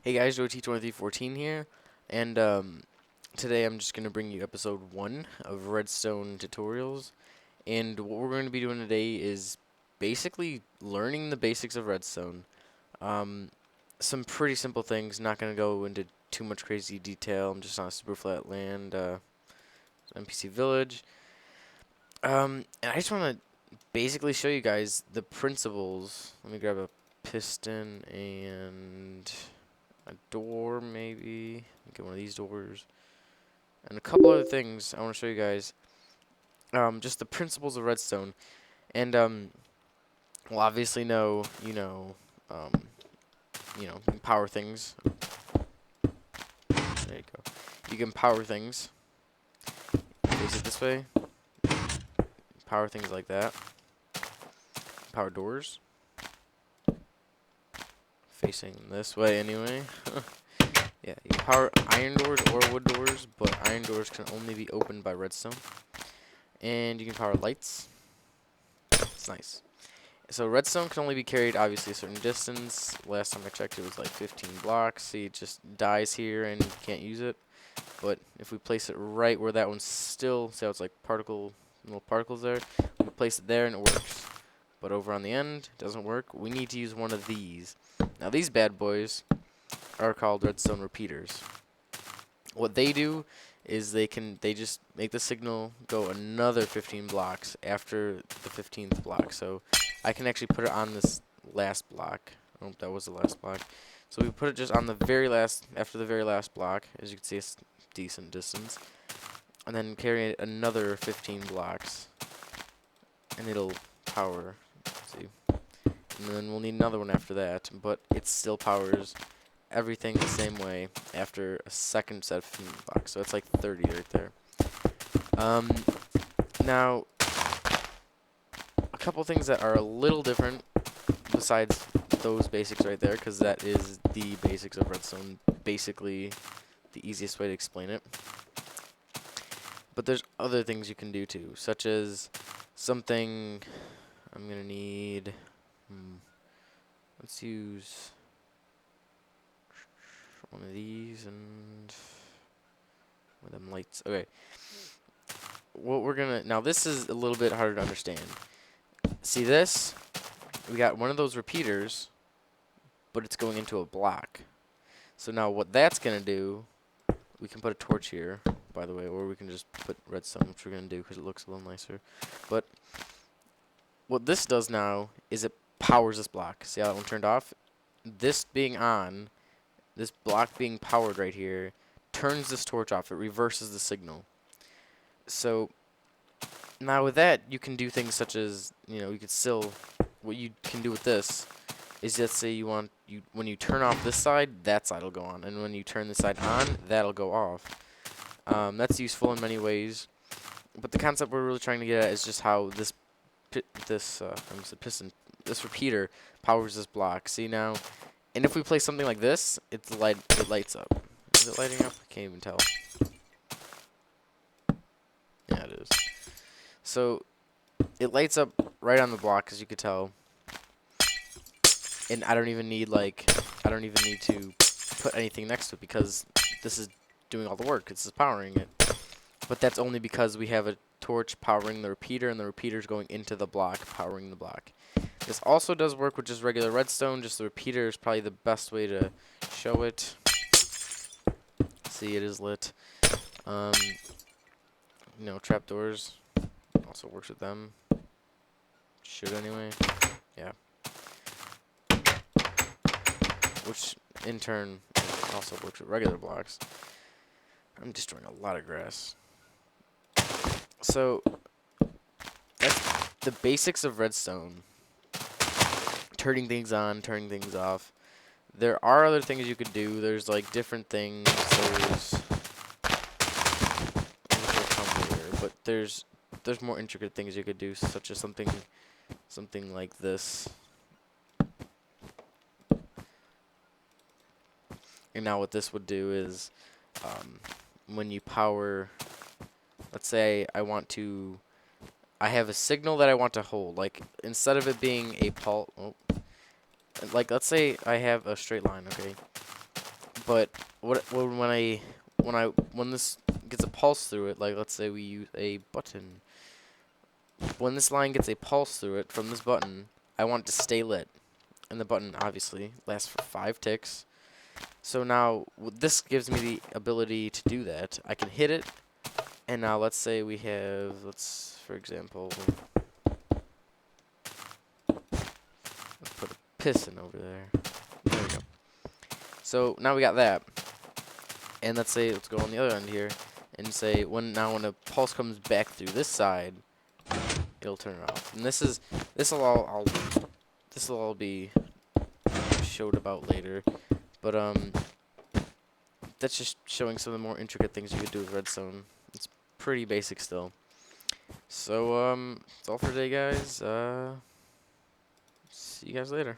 Hey guys, T2314 here, and today I'm just going to bring you episode 1 of Redstone tutorials, and what we're going to be doing today is basically learning the basics of Redstone. Um, some pretty simple things, not going to go into too much crazy detail. I'm just on a super flat land, NPC village, and I just want to basically show you guys the principles. Let me grab a piston and a door, maybe. Get one of these doors. And a couple other things I want to show you guys. Just the principles of redstone. And, well, obviously um, you can power things. There you go. You can power things. Face it this way. Power things like that. Power doors. Facing this way anyway. Yeah, you can power iron doors or wood doors, but iron doors can only be opened by redstone. And you can power lights. It's nice. So redstone can only be carried obviously a certain distance. Last time I checked it was like 15 blocks. See, it just dies here and you can't use it. But if we place it right where that one's still, see how it's like little particles there? We place it there and it works. But over on the end, it doesn't work. We need to use one of these. Now these bad boys are called redstone repeaters. What they do is they just make the signal go another 15 blocks after the 15th block. So I can actually put it on this last block. Oh, that was the last block. So we put it just on the very last, after the very last block. As you can see, it's decent distance. And then carry it another 15 blocks. And it'll power. Let's see. And then we'll need another one after that. But it still powers everything the same way after a second set of 15 blocks. So it's like 30 right there. Now, a couple things that are a little different besides those basics right there, because that is the basics of redstone, basically the easiest way to explain it. But there's other things you can do too, such as something I'm going to need, let's use one of these and one of them lights. Okay. What we're going to, now this is a little bit harder to understand. See this? We got one of those repeaters, but it's going into a block. So now what that's going to do, we can put a torch here, by the way, or we can just put redstone, which we're going to do because it looks a little nicer. But what this does now is it powers this block. See how that one turned off? This being on, this block being powered right here, turns this torch off. It reverses the signal. So now with that, you can do things such as, you could still, what you can do with this is, let's say when you turn off this side, that side will go on, and when you turn this side on, that'll go off. That's useful in many ways, but the concept we're really trying to get at is just how this repeater powers this block. See now, and if we place something like this, it lights up. Is it lighting up? I can't even tell. Yeah, it is. So it lights up right on the block, as you could tell. And I don't even need to put anything next to it because this is doing all the work. This is powering it. But that's only because we have a torch powering the repeater and the repeater's going into the block, powering the block. This also does work with just regular redstone, just the repeater is probably the best way to show it. See, it is lit. Trapdoors also works with them. Should anyway. Yeah. Which in turn also works with regular blocks. I'm destroying a lot of grass. So that's the basics of redstone. Turning things on, turning things off. There are other things you could do. There's like different things. But there's more intricate things you could do, such as something like this. And now what this would do is, when you power, let's say I have a signal that I want to hold. Like, instead of it being a pulse, like, let's say I have a straight line, okay? But when this gets a pulse through it, like let's say we use a button. When this line gets a pulse through it from this button, I want it to stay lit. And the button obviously lasts for 5 ticks. So now this gives me the ability to do that. I can hit it, and now let's say we have, for example, let's put a piston over there. There we go. So now we got that. And let's go on the other end here, and say when a pulse comes back through this side, it'll turn it off. And this will all be showed about later. But that's just showing some of the more intricate things you could do with redstone. It's pretty basic still. So that's all for today, guys. See you guys later.